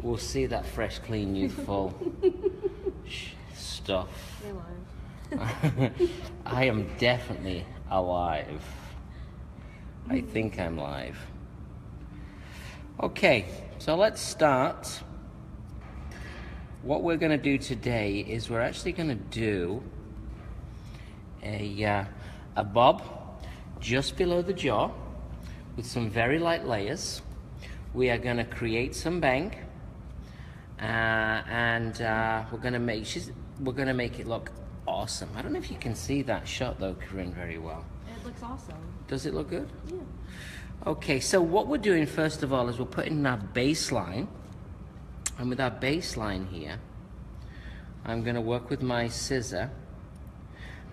will see that fresh, clean, youthful stuff. You're live. I am definitely alive. I think I'm live. Okay, so let's start. What we're going to do today is we're actually going to do a bob just below the jaw with some very light layers. We are going to create some bang, and we're going to make it look awesome. I don't know if you can see that shot though, Corinne, very well. It looks awesome. Does it look good? Yeah. Okay, so what we're doing first of all is we're putting our baseline, and with our baseline here, I'm going to work with my scissor.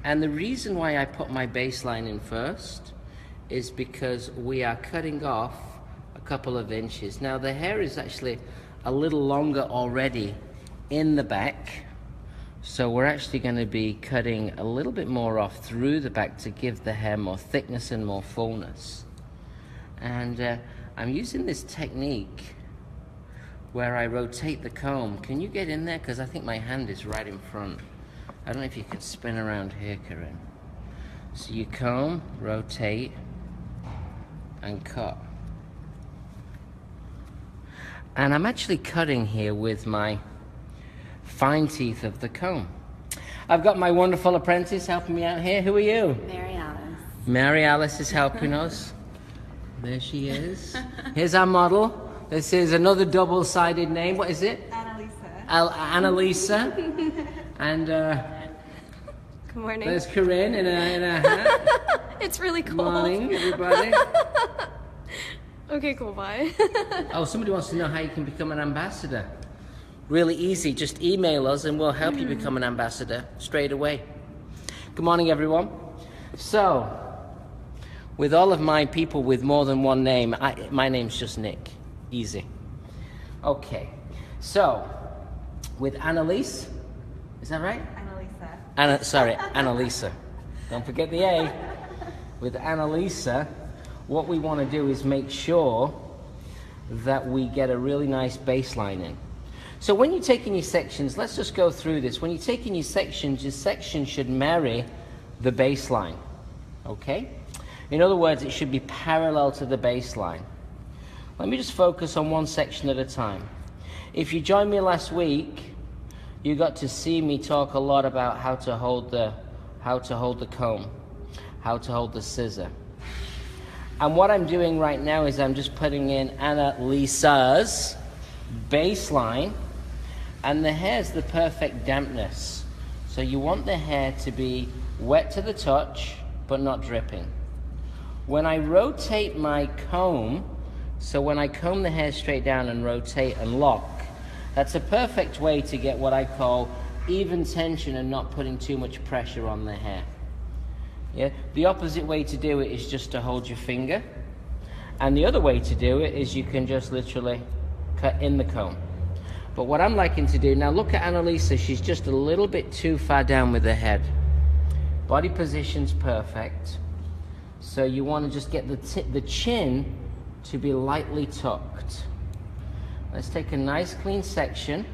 And the reason why I put my baseline in first is because we are cutting off a couple of inches. Now the hair is actually a little longer already in the back, so we're actually going to be cutting a little bit more off through the back to give the hair more thickness and more fullness. And I'm using this technique where I rotate the comb. Can you get in there? Because I think my hand is right in front. I don't know if you can spin around here, Corinne. So you comb, rotate, and cut. And I'm actually cutting here with my fine teeth of the comb. I've got my wonderful apprentice helping me out here. Who are you? Mary Alice. Mary Alice is helping us. There she is. Here's our model. This is another double-sided name. What is it? Annalisa. Annalisa. And Good morning. there's Corinne in a hat. It's really cold. Morning, everybody. Okay, cool, bye. Oh, somebody wants to know how you can become an ambassador. Really easy. Just email us and we'll help you become an ambassador straight away. Good morning, everyone. So, with all of my people with more than one name, my name's just Nick. Easy. Okay. So, with Annalise, is that right? Annalisa. Annalisa. Don't forget the A. With Annalisa, what we want to do is make sure that we get a really nice baseline in. So when you're taking your sections, let's just go through this. When you're taking your section should marry the baseline. Okay? In other words, it should be parallel to the baseline. Let me just focus on one section at a time. If you joined me last week, you got to see me talk a lot about how to hold the comb, how to hold the scissor. And what I'm doing right now is I'm just putting in Annalisa's baseline, and the hair's the perfect dampness. So you want the hair to be wet to the touch, but not dripping. When I rotate my comb, so when I comb the hair straight down and rotate and lock, that's a perfect way to get what I call even tension and not putting too much pressure on the hair. Yeah? The opposite way to do it is just to hold your finger. And the other way to do it is you can just literally cut in the comb. But what I'm liking to do, now look at Annalisa, she's just a little bit too far down with the head. Body position's perfect. So you want to just get the chin to be lightly tucked. Let's take a nice clean section.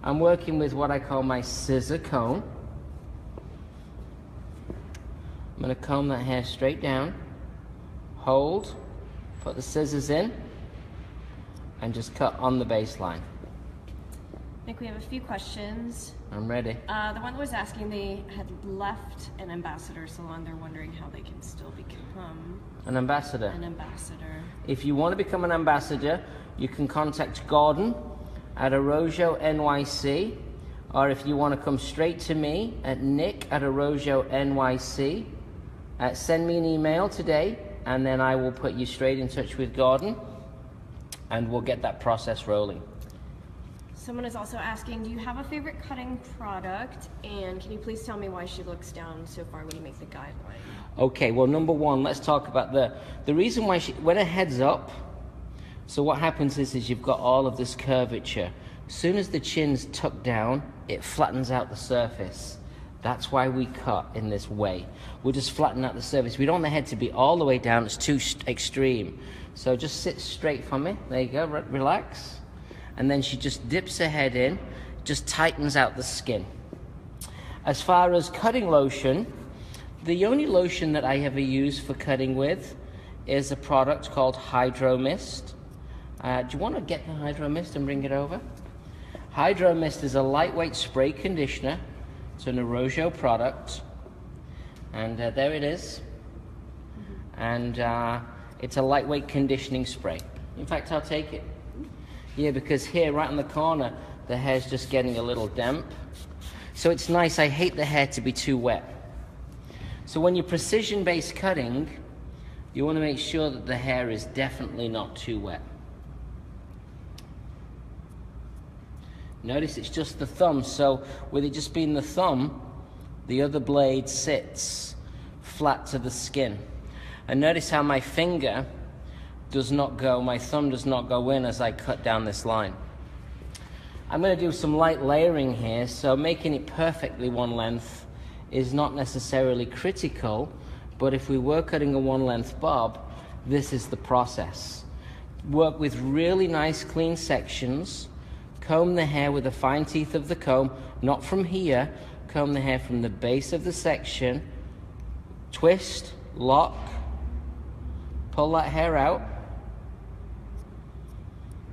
I'm working with what I call my scissor comb. I'm going to comb that hair straight down, hold, put the scissors in, and just cut on the baseline. Nick, we have a few questions. I'm ready. The one that was asking, they had left an ambassador salon. They're wondering how they can still become An ambassador. an ambassador. If you want to become an ambassador, you can contact Gordon at Arrojo NYC, or if you want to come straight to me at Nick at Arrojo NYC, send me an email today, and then I will put you straight in touch with Gordon, and we'll get that process rolling. Someone is also asking, do you have a favorite cutting product? And can you please tell me why she looks down so far when you make the guideline? Okay, well, number one, let's talk about the reason why when her head's up, so what happens is you've got all of this curvature. As soon as the chin's tucked down, it flattens out the surface. That's why we cut in this way. We'll just flatten out the surface. We don't want the head to be all the way down. It's too extreme. So just sit straight for me. There you go. Relax. and then she just dips her head in, just tightens out the skin. As far as cutting lotion, the only lotion that I ever use for cutting with is a product called Hydro Mist. Do you want to get the Hydro Mist and bring it over? Hydro Mist is a lightweight spray conditioner. It's an Arrojo product. And there it is. And it's a lightweight conditioning spray. In fact, I'll take it. Yeah, because here, right in the corner, the hair's just getting a little damp. So it's nice. I hate the hair to be too wet. So when you're precision-based cutting, you want to make sure that the hair is definitely not too wet. Notice it's just the thumb, so with it just being the thumb, the other blade sits flat to the skin. And notice how my finger does not go, my thumb does not go in as I cut down this line. I'm going to do some light layering here, so making it perfectly one length is not necessarily critical, but if we were cutting a one length bob, this is the process. Work with really nice clean sections. Comb the hair with the fine teeth of the comb, not from here. Comb the hair from the base of the section. Twist, lock, pull that hair out,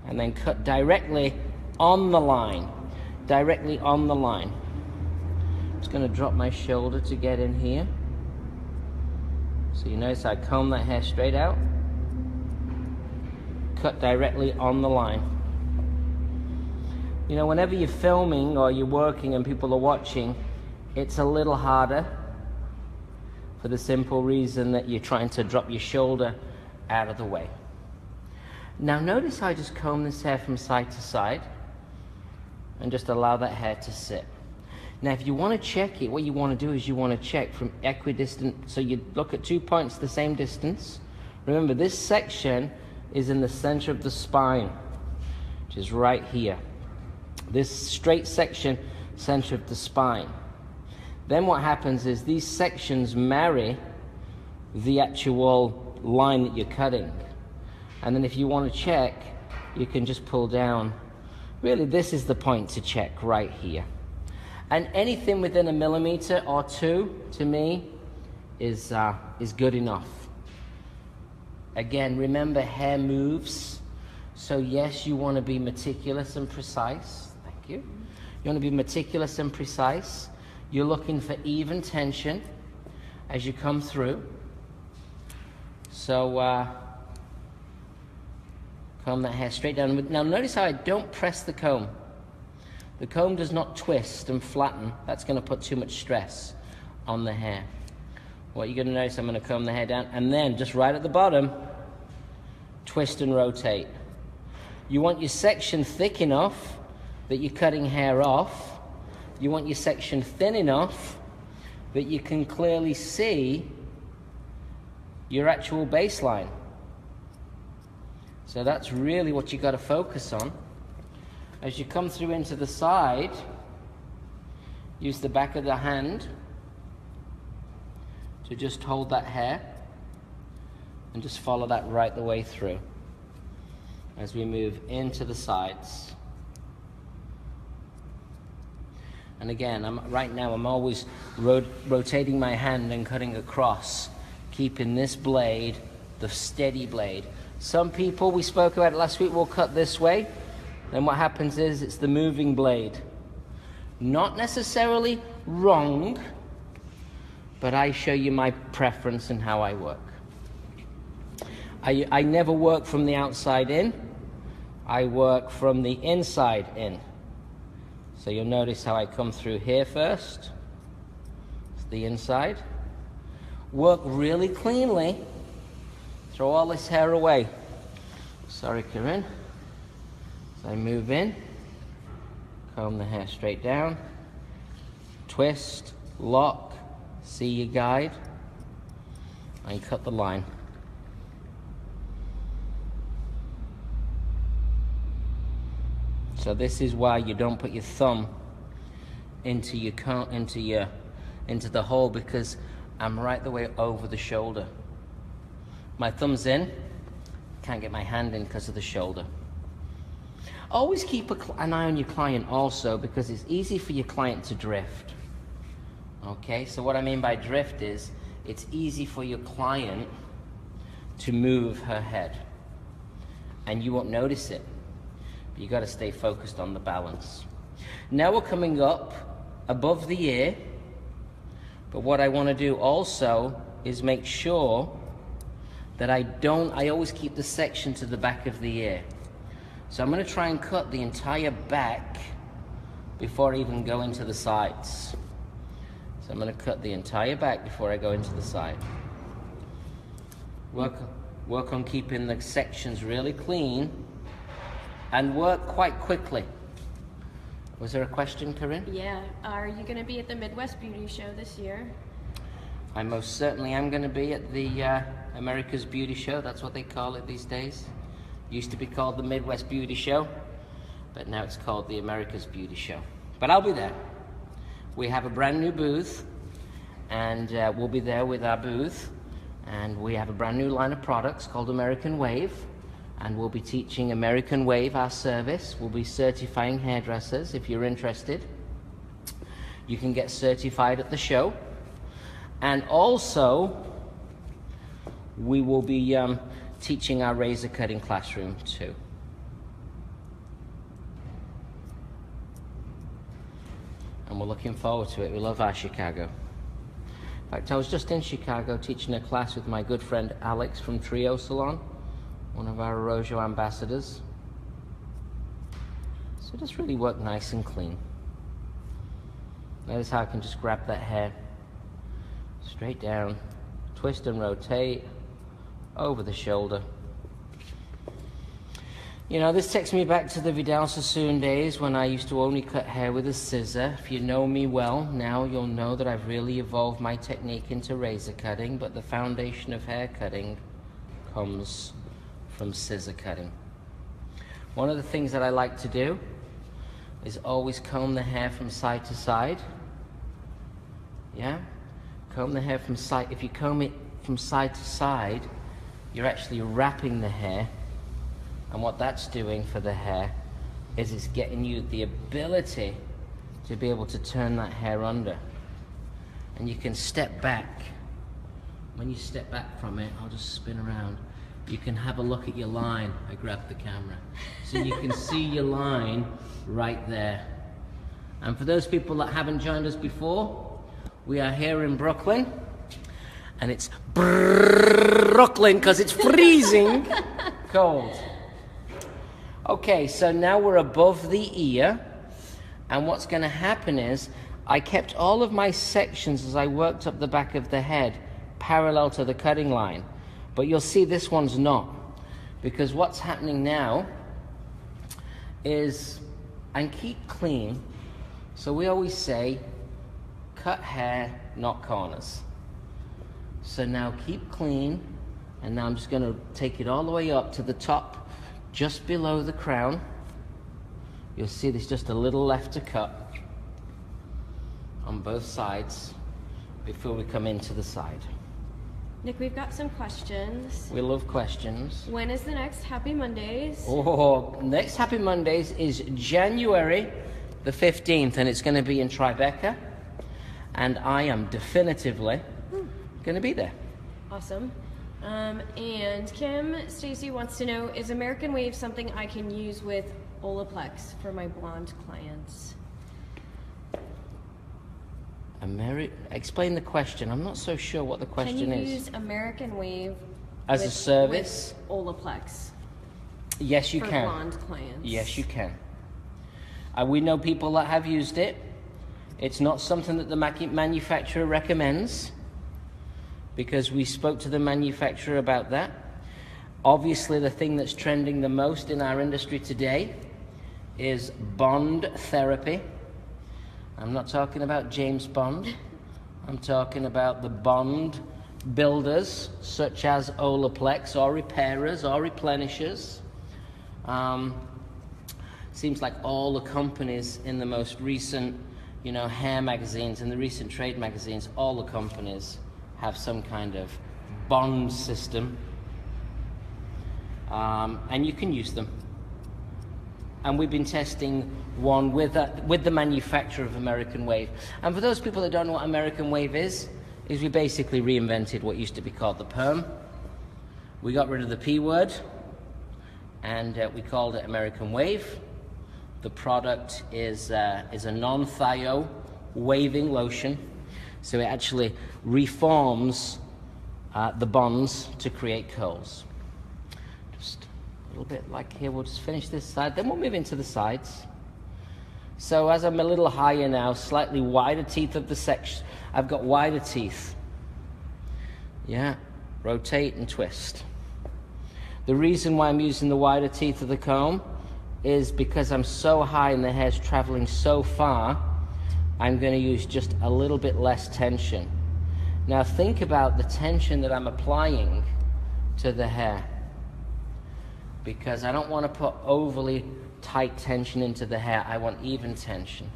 and then cut directly on the line. Directly on the line. I'm just going to drop my shoulder to get in here. So you notice I comb that hair straight out. Cut directly on the line. You know, whenever you're filming or you're working and people are watching, it's a little harder for the simple reason that you're trying to drop your shoulder out of the way. Now notice how I just comb this hair from side to side and just allow that hair to sit. Now if you want to check it, what you want to do is you want to check from equidistant, so you look at 2 points the same distance. Remember, this section is in the center of the spine, which is right here. This straight section, center of the spine. Then what happens is these sections marry the actual line that you're cutting. And then if you want to check, you can just pull down. Really, this is the point to check right here. And anything within 1 millimeter or 2, to me, is good enough. Again, remember, hair moves. So yes, you want to be meticulous and precise. Thank you. You want to be meticulous and precise. You're looking for even tension as you come through. So comb that hair straight down. Now notice how I don't press the comb. The comb does not twist and flatten. That's going to put too much stress on the hair. What you're going to notice, I'm going to comb the hair down, and then just right at the bottom, twist and rotate. You want your section thick enough that you're cutting hair off. You want your section thin enough that you can clearly see your actual baseline. So that's really what you got to focus on. As you come through into the side, use the back of the hand to just hold that hair and just follow that right the way through as we move into the sides. And again, right now I'm always rotating my hand and cutting across, keeping this blade the steady blade. Some people, we spoke about it last week, will cut this way. Then what happens is it's the moving blade. Not necessarily wrong, but I show you my preference and how I work. I never work from the outside in. I work from the inside in. So you'll notice how I come through here first. It's the inside. Work really cleanly. Throw all this hair away. Sorry, Corinne. So I move in, comb the hair straight down, twist, lock, see your guide, and cut the line. So this is why you don't put your thumb into the hole, because I'm right the way over the shoulder. My thumb's in, can't get my hand in because of the shoulder. Always keep an eye on your client also, because it's easy for your client to drift. Okay, so what I mean by drift is it's easy for your client to move her head, and you won't notice it. But you got to stay focused on the balance. Now we're coming up above the ear, but what I want to do also is make sure that I always keep the section to the back of the ear. So I'm going to try and cut the entire back before I even go into the sides. So I'm going to cut the entire back before I go into the side. Work on keeping the sections really clean and work quite quickly. Was there a question, Corinne? Yeah. Are you going to be at the Midwest Beauty Show this year? I most certainly am going to be at the America's Beauty Show. That's what they call it these days. Used to be called the Midwest Beauty Show, but now it's called the America's Beauty Show. But I'll be there. We have a brand new booth, and we'll be there with our booth, and we have a brand new line of products called American Wave, and we'll be teaching American Wave, our service. We'll be certifying hairdressers. If you're interested, you can get certified at the show. And also, we will be teaching our razor cutting classroom too. And we're looking forward to it. We love our Chicago. In fact, I was just in Chicago teaching a class with my good friend Alex from Trio Salon, one of our Arrojo ambassadors. So just really work nice and clean. Notice how I can just grab that hair straight down, twist and rotate over the shoulder. You know, this takes me back to the Vidal Sassoon days when I used to only cut hair with a scissor. If you know me well, now you'll know that I've really evolved my technique into razor cutting, but the foundation of hair cutting comes from scissor cutting. One of the things that I like to do is always comb the hair from side to side. Yeah? Comb the hair from side. If you comb it from side to side, you're actually wrapping the hair. And what that's doing for the hair is it's getting you the ability to be able to turn that hair under. And you can step back. When you step back from it, I'll just spin around. You can have a look at your line. I grabbed the camera. So you can see your line right there. And for those people that haven't joined us before, we are here in Brooklyn. And it's Brooklyn because it's freezing cold. Okay, so now we're above the ear, and what's going to happen is I kept all of my sections as I worked up the back of the head parallel to the cutting line, but you'll see this one's not, because what's happening now is, and keep clean, so we always say cut hair, not corners. So now keep clean, and now I'm just going to take it all the way up to the top, just below the crown. You'll see there's just a little left to cut on both sides before we come into the side. Nick, we've got some questions. We love questions. When is the next Happy Mondays? Oh, next Happy Mondays is January the 15th, and it's going to be in Tribeca, and I am definitively going to be there. Awesome. And Kim Stacy wants to know, is American Wave something I can use with Olaplex for my blonde clients? Explain the question. I'm not so sure what the question is. Can you use American Wave as a service? With Olaplex? Yes, you for can. blonde clients. Yes, you can. We know people that have used it. It's not something that the manufacturer recommends, because we spoke to the manufacturer about that. Obviously, the thing that's trending the most in our industry today is bond therapy. I'm not talking about James Bond. I'm talking about the bond builders, such as Olaplex, or repairers, or replenishers. Seems like all the companies in the most recent, hair magazines, in the recent trade magazines, all the companies have some kind of bond system, and you can use them. and we've been testing one with the manufacturer of American Wave. And for those people that don't know what American Wave is we basically reinvented what used to be called the perm. We got rid of the P word, and we called it American Wave. The product is a non-thio waving lotion, so it actually reforms the bonds to create curls. Just a little bit like here, we'll just finish this side, then we'll move into the sides. So as I'm a little higher now, slightly wider teeth of the section, I've got wider teeth. Yeah, rotate and twist. The reason why I'm using the wider teeth of the comb is because I'm so high and the hair's traveling so far, I'm going to use just a little bit less tension. Now think about the tension that I'm applying to the hair, because I don't want to put overly tight tension into the hair. I want even tension.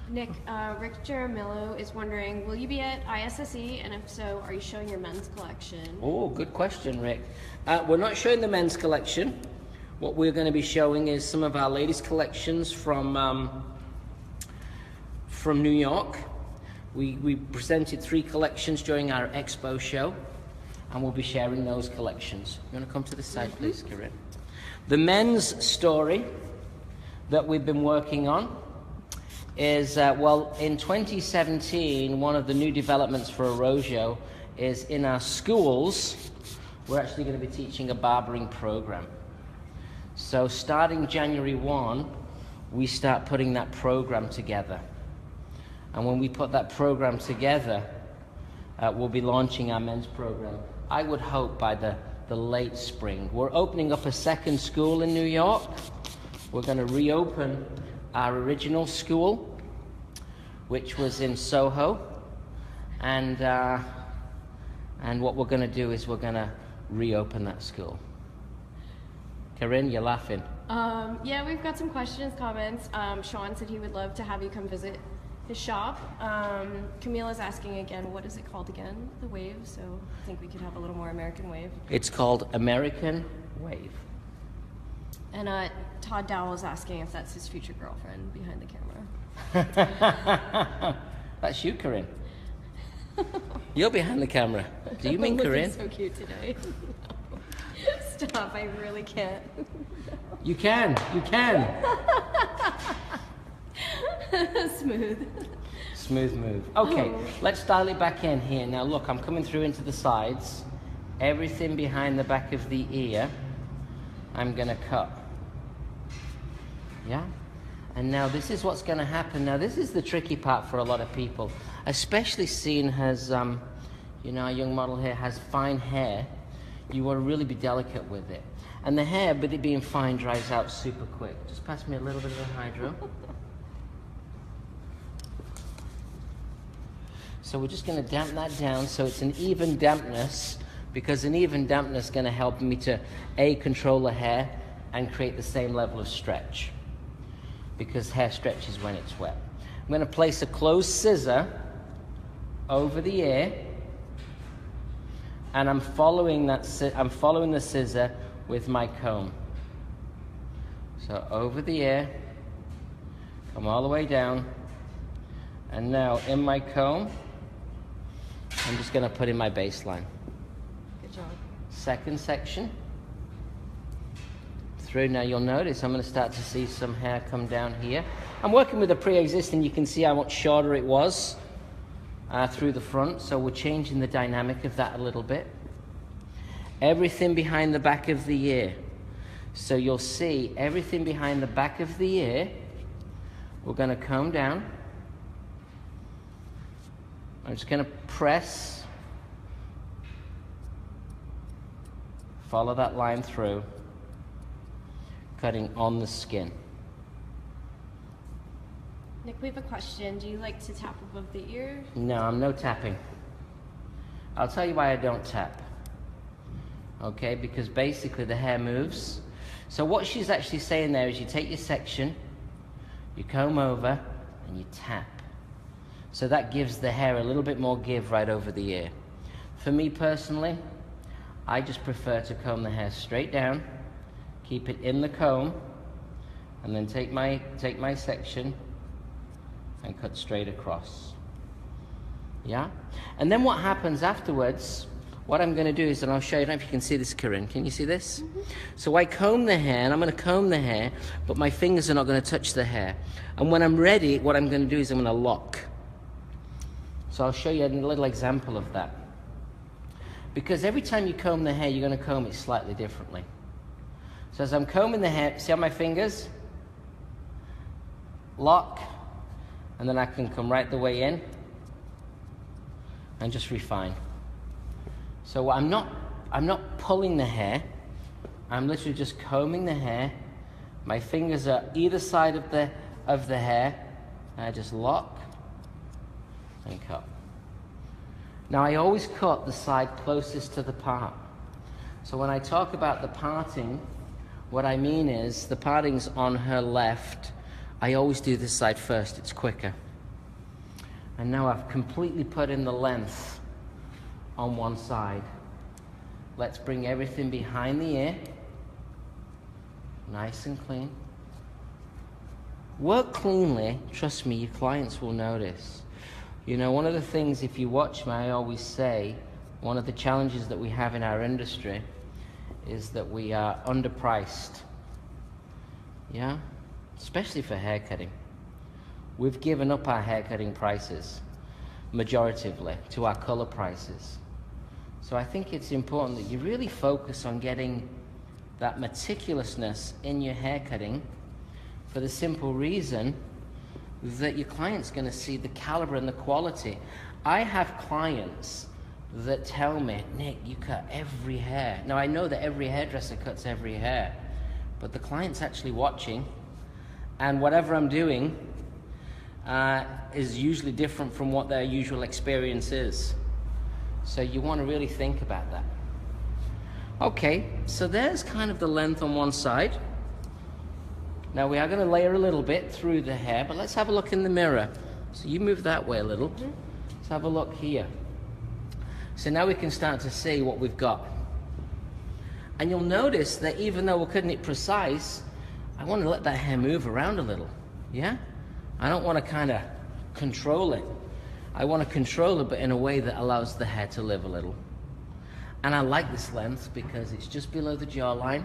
Nick, Rick Jaramillo is wondering, will you be at ISSE, and if so, are you showing your men's collection? Oh, good question, Rick. We're not showing the men's collection. What we're going to be showing is some of our latest collections from New York. We presented 3 collections during our expo show, and we'll be sharing those collections. You want to come to this side, please, Corinne? The men's story that we've been working on is, well, in 2017, one of the new developments for Arrojo is in our schools, we're actually going to be teaching a barbering program. So starting January 1, we start putting that program together. And when we put that program together, we'll be launching our men's program, I would hope by the late spring. We're opening up a second school in New York. We're going to reopen our original school, which was in Soho, and what we're going to do is we're going to reopen that school. Corinne, you're laughing. Yeah, we've got some questions, comments. Sean said he would love to have you come visit his shop. Camille is asking again, what is it called again? The Wave, so I think we could have a little more American Wave. It's called American Wave. And Todd Dowell is asking if that's his future girlfriend behind the camera. That's you, Corinne. You're behind the camera. Do you mean Corinne? So cute today. Stop, I really can't. You can. Smooth. Smooth move. Okay, let's dial it back in here. Now look, I'm coming through into the sides. Everything behind the back of the ear, I'm gonna cut. Yeah? And now this is what's gonna happen. Now this is the tricky part for a lot of people, especially seeing as, you know, our young model here has fine hair. You want to really be delicate with it. And the hair, with it being fine, dries out super quick. Just pass me a little bit of the hydro. So we're just going to damp that down so it's an even dampness, because an even dampness is going to help me to, A, control the hair and create the same level of stretch, because hair stretches when it's wet. I'm going to place a closed scissor over the ear, and I'm following the scissor with my comb. So over the ear, come all the way down, and now in my comb, I'm just going to put in my baseline. Good job. Second section. Through. Now you'll notice I'm going to start to see some hair come down here. I'm working with a pre-existing. You can see how much shorter it was through the front, so we're changing the dynamic of that a little bit. Everything behind the back of the ear. So you'll see everything behind the back of the ear. We're going to comb down. I'm just going to press, follow that line through, cutting on the skin. Nick, we have a question. Do you like to tap above the ear? No, I'm no tapping. I'll tell you why I don't tap. Okay, because basically the hair moves. So what she's actually saying there is you take your section, you comb over, and you tap. So that gives the hair a little bit more give right over the ear. For me personally, I just prefer to comb the hair straight down keep it in the comb, and then take my section and cut straight across. Yeah? And then what happens afterwards, what I'm going to do is, and I'll show you, I don't know if you can see this, Corinne. Can you see this? Mm-hmm. So I comb the hair, and I'm going to comb the hair, but my fingers are not going to touch the hair. And when I'm ready, what I'm going to do is I'm going to lock. So I'll show you a little example of that. Because every time you comb the hair, you're going to comb it slightly differently. So as I'm combing the hair, see how my fingers? Lock, and then I can come right the way in and just refine. So I'm not pulling the hair, I'm literally just combing the hair. My fingers are either side of the hair, and I just lock and cut. Now I always cut the side closest to the part. So when I talk about the parting, what I mean is the parting's on her left. I always do this side first, it's quicker. And now I've completely put in the length on one side. Let's bring everything behind the ear, nice and clean. Work cleanly, trust me, your clients will notice. You know, one of the things, if you watch me, I always say, one of the challenges that we have in our industry is that we are underpriced. Yeah? Especially for haircutting. We've given up our haircutting prices, majoritively, to our color prices. So I think it's important that you really focus on getting that meticulousness in your haircutting, for the simple reason that your client's going to see the caliber and the quality. I have clients that tell me, Nick, you cut every hair. Now I know that every hairdresser cuts every hair, but the client's actually watching, and whatever I'm doing is usually different from what their usual experience is. So you want to really think about that. Okay, so there's kind of the length on one side. Now we are going to layer a little bit through the hair, but let's have a look in the mirror. So you move that way a little. Let's have a look here. So now we can start to see what we've got. And you'll notice that even though we're cutting it precise, I want to let that hair move around a little. Yeah? I don't want to kind of control it. I want to control it, but in a way that allows the hair to live a little. And I like this length because it's just below the jawline.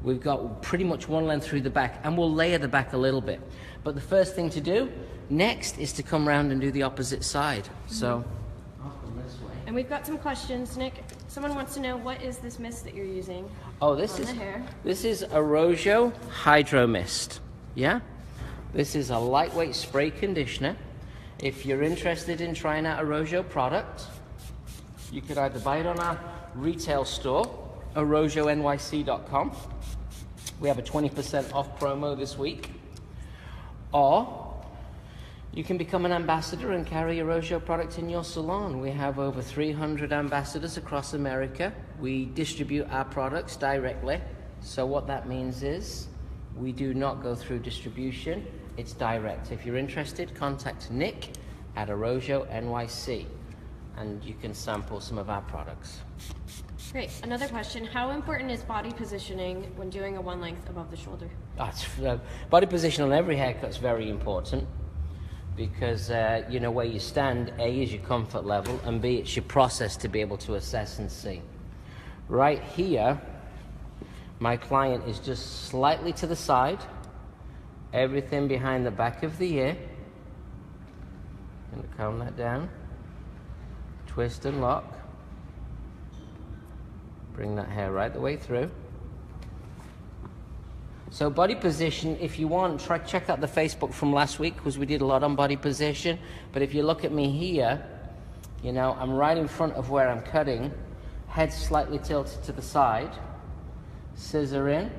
We've got pretty much one length through the back, and we'll layer the back a little bit. But the first thing to do next is to come around and do the opposite side. So I'll come this way. And we've got some questions, Nick. Someone wants to know, what is this mist that you're using? Oh, the hair? This is Arrojo Hydro Mist. Yeah? This is a lightweight spray conditioner. If you're interested in trying out Arrojo product, you could either buy it on our retail store, arrojonyc.com. We have a 20% off promo this week. Or you can become an ambassador and carry Arrojo product in your salon. We have over 300 ambassadors across America. We distribute our products directly. So what that means is we do not go through distribution. It's direct. If you're interested, contact Nick at Arrojo NYC, and you can sample some of our products. Great. Another question. How important is body positioning when doing a one length above the shoulder? Body position on every haircut is very important because you know where you stand. A is your comfort level, and B, it's your process to be able to assess and see. Right here, my client is just slightly to the side, everything behind the back of the ear. I'm going to comb that down, twist and lock. Bring that hair right the way through. So body position, if you want, check out the Facebook from last week because we did a lot on body position. But if you look at me here, you know, I'm right in front of where I'm cutting, head slightly tilted to the side, scissor in.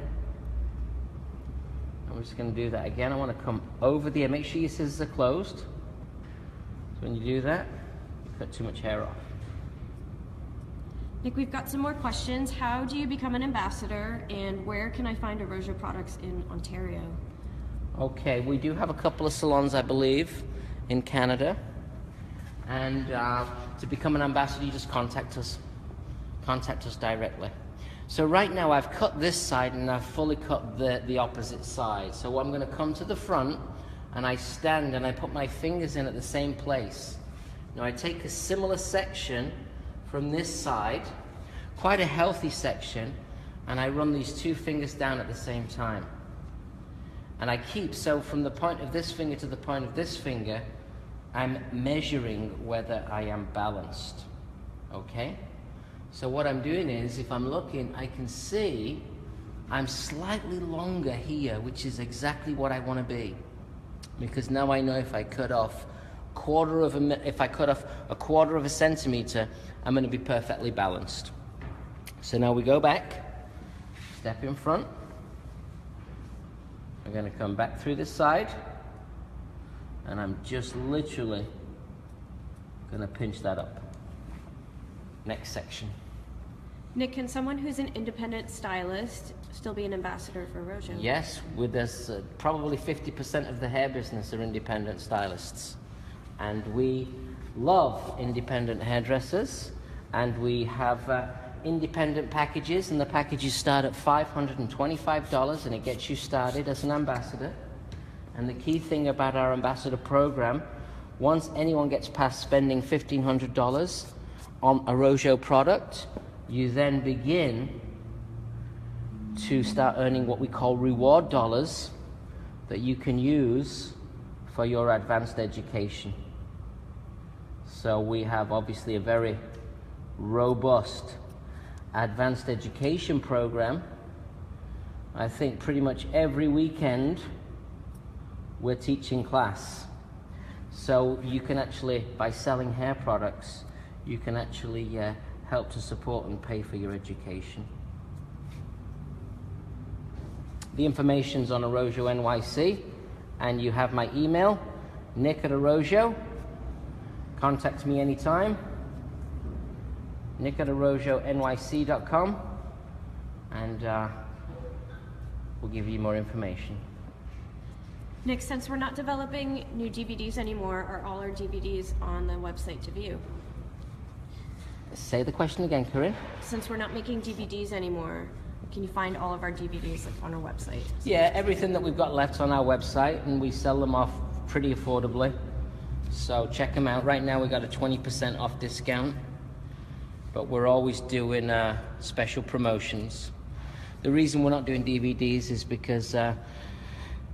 I'm just going to do that again. I want to come over the ear. Make sure your scissors are closed. So when you do that, you cut too much hair off. Nick, we've got some more questions. How do you become an ambassador, and where can I find Arrojo products in Ontario? Okay, we do have a couple of salons, I believe, in Canada. And to become an ambassador, you just contact us directly. So right now I've cut this side and I've fully cut the opposite side. So I'm going to come to the front and I stand and I put my fingers in at the same place. Now I take a similar section from this side, quite a healthy section, and I run these two fingers down at the same time. And I keep, so from the point of this finger to the point of this finger, I'm measuring whether I am balanced, okay? So what I'm doing is, if I'm looking, I can see I'm slightly longer here, which is exactly what I want to be. Because now I know if I cut off a quarter of a centimeter, I'm going to be perfectly balanced. So now we go back, step in front. I'm going to come back through this side, and I'm just literally going to pinch that up. Next section. Nick, can someone who's an independent stylist still be an ambassador for Arrojo? Yes, with us, probably 50% of the hair business are independent stylists. And we love independent hairdressers, and we have independent packages, and the packages start at $525, and it gets you started as an ambassador. And the key thing about our ambassador program, once anyone gets past spending $1,500 on a Arrojo product, you then begin to start earning what we call reward dollars that you can use for your advanced education. So we have obviously a very robust advanced education program. I think pretty much every weekend we're teaching class. So you can actually, by selling hair products, you can actually help to support and pay for your education. The information's on Arrojo NYC, and you have my email, Nick@Arrojo. Contact me anytime. Nick@ArrojoNYC.com, and we'll give you more information. Nick, since we're not developing new DVDs anymore, are all our DVDs on the website to view? Say the question again, Corinne. Since we're not making DVDs anymore, can you find all of our DVDs on our website? Yeah, everything that we've got left on our website, and we sell them off pretty affordably. So check them out. Right now we got a 20% off discount, but we're always doing special promotions. The reason we're not doing DVDs is because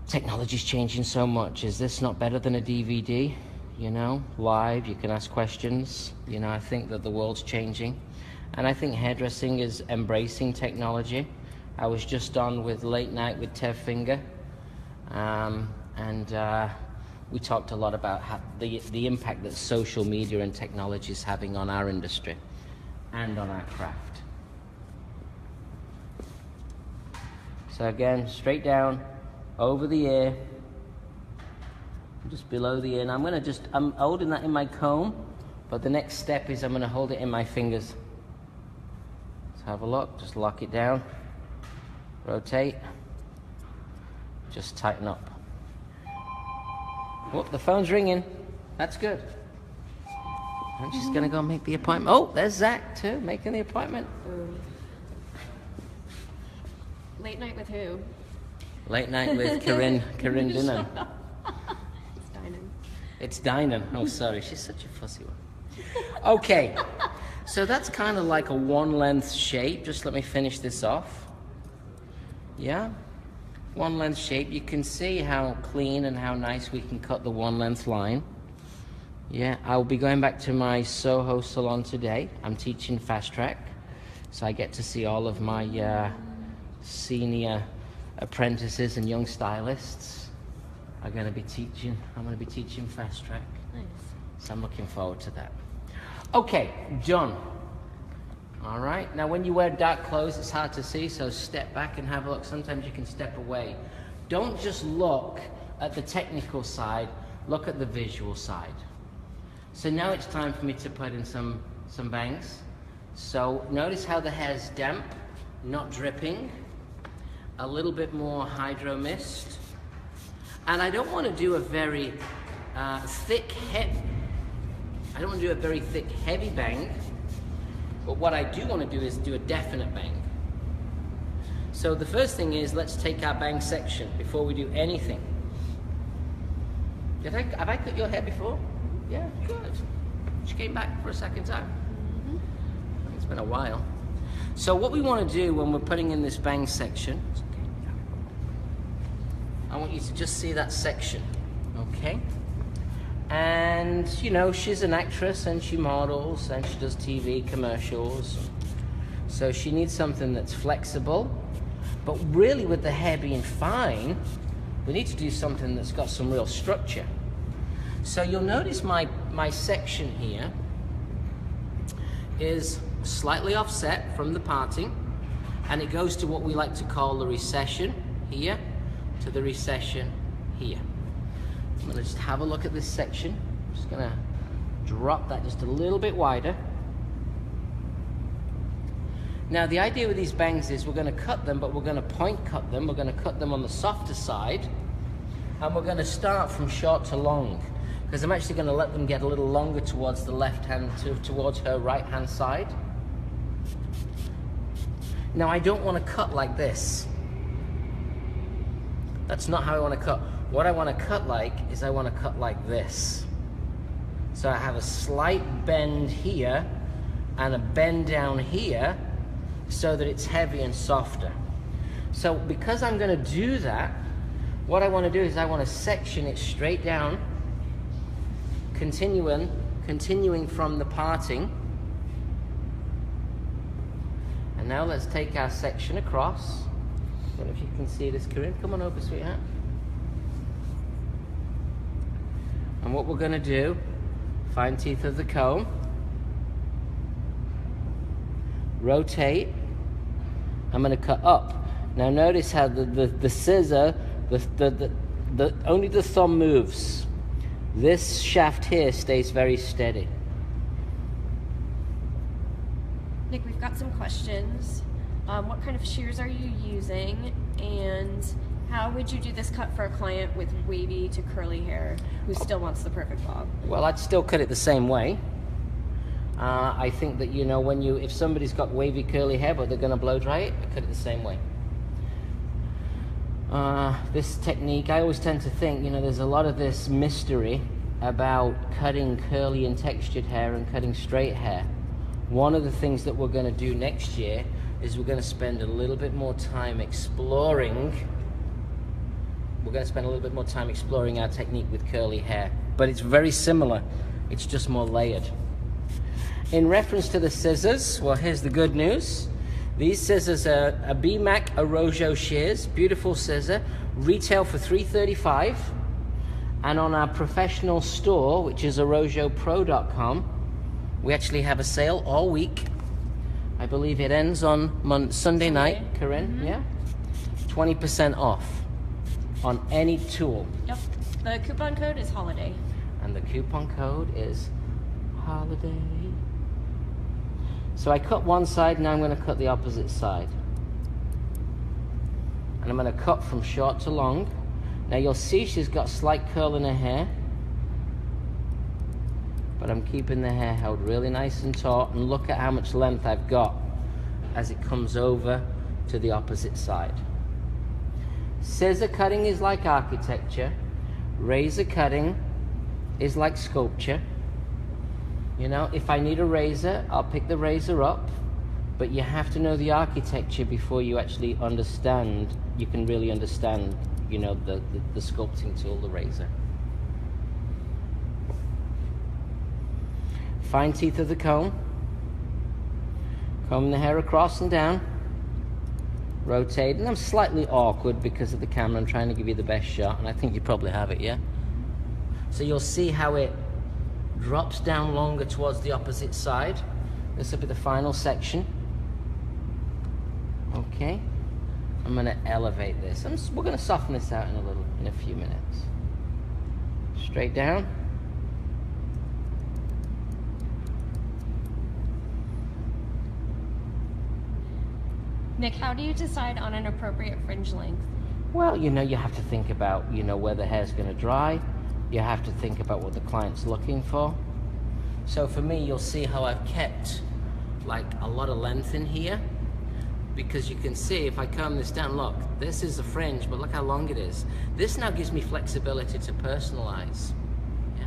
technology's changing so much. Is this not better than a DVD? You know, live, you can ask questions. You know, I think that the world's changing, and I think hairdressing is embracing technology. I was just on with Late Night with Tev Finger, and we talked a lot about how the impact that social media and technology is having on our industry and on our craft. So again, straight down, over the ear, just below the ear. And I'm holding that in my comb, but the next step is I'm going to hold it in my fingers. Let's have a look. Just lock it down, rotate, just tighten up. Oh, the phone's ringing. That's good. I'm just going to go make the appointment. Oh, there's Zach too, making the appointment. Late night with who? Late night with Corinne Dinham. It's dining. It's dining. Oh, sorry. She's such a fussy one. Okay. So that's kind of like a one length shape. Just let me finish this off. Yeah. One length shape. You can see how clean and how nice we can cut the one length line. Yeah. I'll be going back to my Soho salon today. I'm teaching fast track. So I get to see all of my senior apprentices and young stylists are going to be teaching. I'm going to be teaching fast track. Nice. So I'm looking forward to that. Okay, done. All right. Now, when you wear dark clothes, it's hard to see, so step back and have a look. Sometimes you can step away. Don't just look at the technical side. Look at the visual side. So now it's time for me to put in some bangs. So notice how the hair's damp, not dripping. A little bit more hydro mist. And I don't want to do a very thick, heavy bang. But what I do want to do is do a definite bang. So the first thing is, let's take our bang section before we do anything. Have I cut your hair before? Yeah, good. She came back for a second time. It's been a while. So what we want to do when we're putting in this bang section, I want you to just see that section, okay? And, you know, she's an actress and she models and she does TV commercials. So she needs something that's flexible. But really, with the hair being fine, we need to do something that's got some real structure. So you'll notice my section here is slightly offset from the parting, and it goes to what we like to call the recession here to the recession here. I'm going to just have a look at this section. I'm just going to drop that just a little bit wider. Now the idea with these bangs is we're going to cut them, but we're going to point cut them. We're going to cut them on the softer side, and we're going to start from short to long, because I'm actually going to let them get a little longer towards the left hand, towards her right hand side. Now I don't want to cut like this. That's not how I want to cut. What I want to cut like is I want to cut like this. So I have a slight bend here and a bend down here, so that it's heavy and softer. So because I'm going to do that, what I want to do is I want to section it straight down, continuing from the parting. And now let's take our section across. I don't know if you can see this, Corinne. Come on over, sweetheart. And what we're going to do, fine teeth of the comb, rotate. I'm going to cut up. Now notice how the scissor, only the thumb moves. This shaft here stays very steady. Nick, we've got some questions. What kind of shears are you using, and how would you do this cut for a client with wavy to curly hair who still wants the perfect bob? Well, I'd still cut it the same way. I think that, you know, if somebody's got wavy curly hair but they're going to blow dry it, I cut it the same way. This technique, I always tend to think, you know, there's a lot of this mystery about cutting curly and textured hair and cutting straight hair. One of the things that we're going to do next year is we're going to spend a little bit more time exploring. We're going to spend a little bit more time exploring our technique with curly hair, but it's very similar. It's just more layered. In reference to the scissors, well, here's the good news. These scissors are a BMAC Arrojo shears, beautiful scissor, retail for $335, and on our professional store, which is arrojopro.com, we actually have a sale all week. I believe it ends on Sunday night, Corinne, yeah? 20% off on any tool. Yep. The coupon code is HOLIDAY. And the coupon code is HOLIDAY. So I cut one side, now I'm going to cut the opposite side. And I'm going to cut from short to long. Now you'll see she's got a slight curl in her hair, but I'm keeping the hair held really nice and taut, and look at how much length I've got as it comes over to the opposite side. Scissor cutting is like architecture. Razor cutting is like sculpture. You know, if I need a razor, I'll pick the razor up, but you have to know the architecture before you actually understand, you can really understand, you know, the sculpting tool, the razor. Fine teeth of the comb. Comb the hair across and down. Rotate, and I'm slightly awkward because of the camera. I'm trying to give you the best shot, and I think you probably have it, yeah? So you'll see how it drops down longer towards the opposite side. This will be the final section. Okay, I'm going to elevate this. We're going to soften this out in a few minutes. Straight down. Nick, how do you decide on an appropriate fringe length? Well, you know, you have to think about, you know, where the hair's going to dry. You have to think about what the client's looking for. So for me, you'll see how I've kept like a lot of length in here. because you can see if I comb this down, look, this is the fringe, but look how long it is. This now gives me flexibility to personalize. Yeah.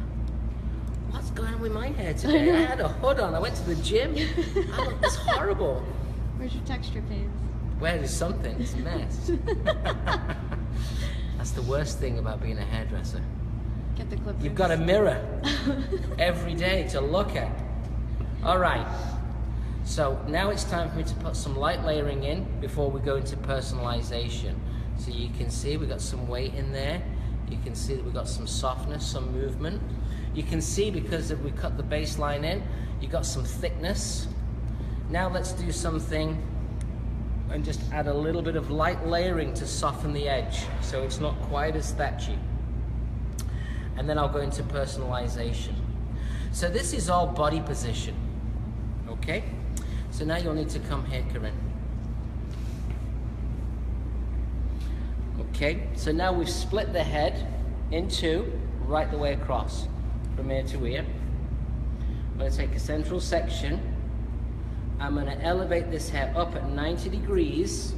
What's going on with my hair today? I had a hood on, I went to the gym. I look, it's horrible. Where's your texture phase? Where is something? It's a mess. That's the worst thing about being a hairdresser. Get the clippers. You've got a mirror every day to look at. All right. So now it's time for me to put some light layering in before we go into personalization. So you can see we've got some weight in there. You can see that we've got some softness, some movement. You can see because we cut the baseline in, you've got some thickness. Now let's do something and just add a little bit of light layering to soften the edge so it's not quite as thatchy. And then I'll go into personalization. So this is all body position, okay? So now you'll need to come here, Corinne. Okay, so now we've split the head in two, right the way across, from ear to ear. I'm going to take a central section. I'm going to elevate this hair up at 90 degrees.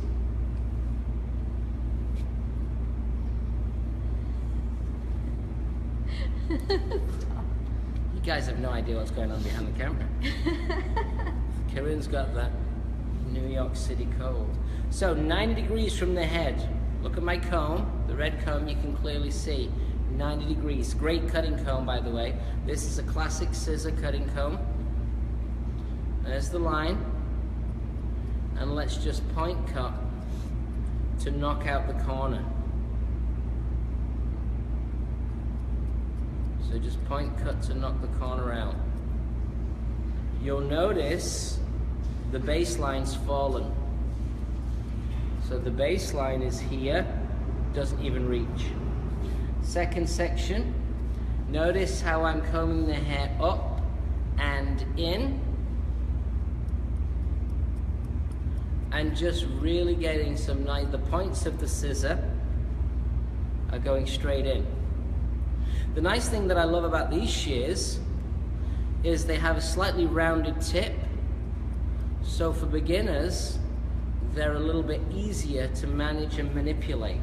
You guys have no idea what's going on behind the camera. Corinne's got that New York City cold. So 90 degrees from the head. Look at my comb, the red comb you can clearly see. 90 degrees. Great cutting comb, by the way. This is a classic scissor cutting comb. There's the line. And let's just point cut to knock out the corner. So just point cut to knock the corner out. You'll notice the baseline's fallen. So the baseline is here, doesn't even reach. Second section, notice how I'm combing the hair up and in, and just really getting some nice, the points of the scissor are going straight in. The nice thing that I love about these shears is they have a slightly rounded tip, so for beginners, they're a little bit easier to manage and manipulate.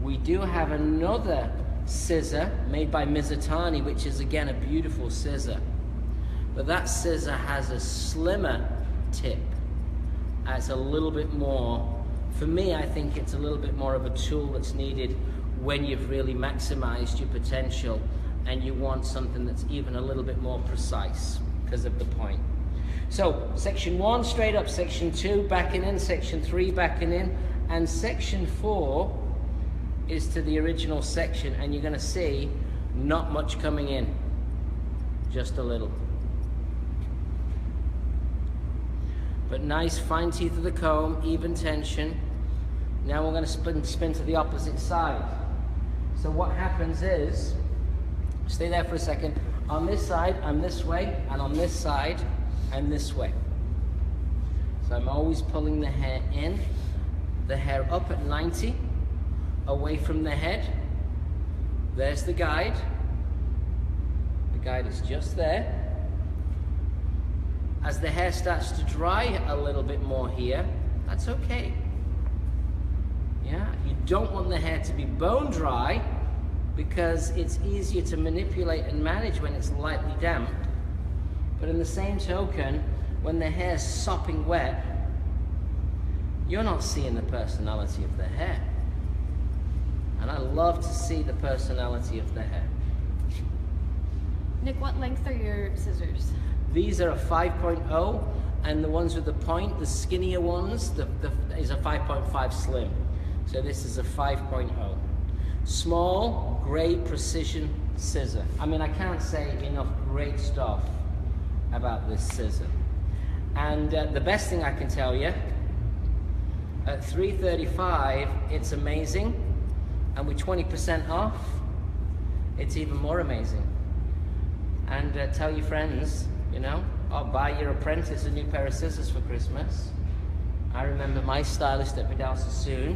We do have another scissor made by Mizutani, which is again a beautiful scissor. But that scissor has a slimmer tip. It's a little bit more, for me, I think it's a little bit more of a tool that's needed when you've really maximized your potential and you want something that's even a little bit more precise because of the point. So section 1 straight up, section 2 backing in, section 3 backing in, and section 4 is to the original section, and you're going to see not much coming in, just a little. But nice fine teeth of the comb, even tension. Now we're going to spin to the opposite side. So what happens is, stay there for a second, on this side I'm this way, and on this side I'm this way. So I'm always pulling the hair in, the hair up at 90, away from the head. There's the guide. The guide is just there. As the hair starts to dry a little bit more here, that's okay. Yeah, you don't want the hair to be bone dry because it's easier to manipulate and manage when it's lightly damp. But in the same token, when the hair's sopping wet, you're not seeing the personality of the hair. And I love to see the personality of the hair. Nick, what length are your scissors? These are a 5.0, and the ones with the point, the skinnier ones, is a 5.5 slim. So this is a 5.0. Small, great precision scissor. I mean, I can't say enough great stuff about this scissor. And the best thing I can tell you, at $335, it's amazing. And with 20% off, it's even more amazing. And tell your friends, you know, or buy your apprentice a new pair of scissors for Christmas. I remember my stylist at Vidal Sassoon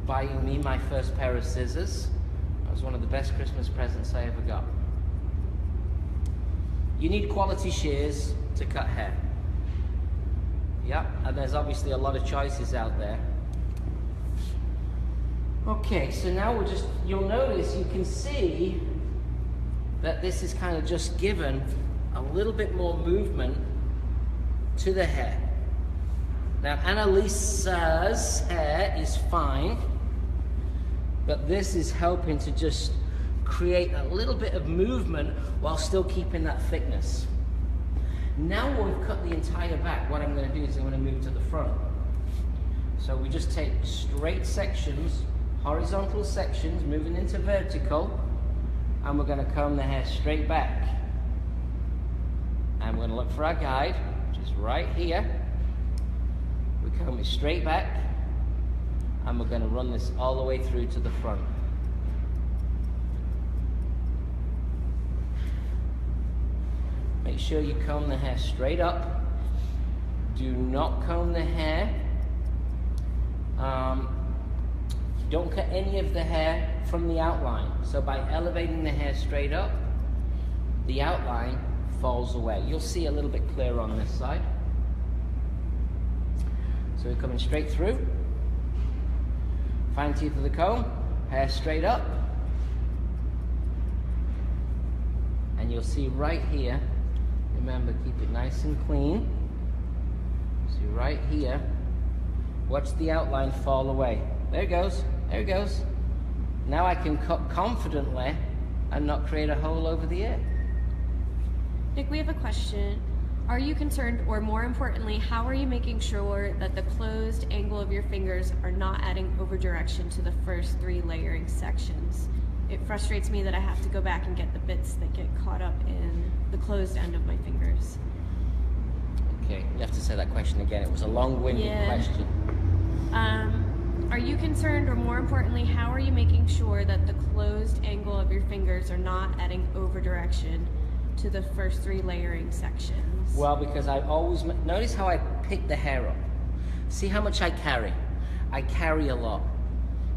buying me my first pair of scissors. That was one of the best Christmas presents I ever got. You need quality shears to cut hair. Yep, and there's obviously a lot of choices out there. Okay, so now you'll notice, you can see that this is kind of just given a little bit more movement to the hair. Now, Annalisa's hair is fine, but this is helping to just create a little bit of movement while still keeping that thickness. Now we've cut the entire back, what I'm going to do is I'm going to move to the front. So we just take straight sections, horizontal sections, moving into vertical, and we're going to comb the hair straight back. And we're going to look for our guide, which is right here. We comb it straight back, and we're going to run this all the way through to the front. Make sure you comb the hair straight up. Do not comb the hair. Don't cut any of the hair from the outline. So by elevating the hair straight up, the outline falls away. You'll see a little bit clearer on this side. So we're coming straight through. Fine teeth of the comb, hair straight up. And you'll see right here, remember, keep it nice and clean. See right here, watch the outline fall away. There it goes, there it goes. Now I can cut confidently and not create a hole over the ear. Nick, we have a question. Are you concerned, or more importantly, how are you making sure that the closed angle of your fingers are not adding over direction to the first 3 layering sections? It frustrates me that I have to go back and get the bits that get caught up in the closed end of my fingers. Okay, you have to say that question again. It was a long-winded question. Are you concerned, or more importantly, how are you making sure that the closed angle of your fingers are not adding over direction to the first 3 layering sections? Well, because I always, notice how I pick the hair up. See how much I carry? I carry a lot.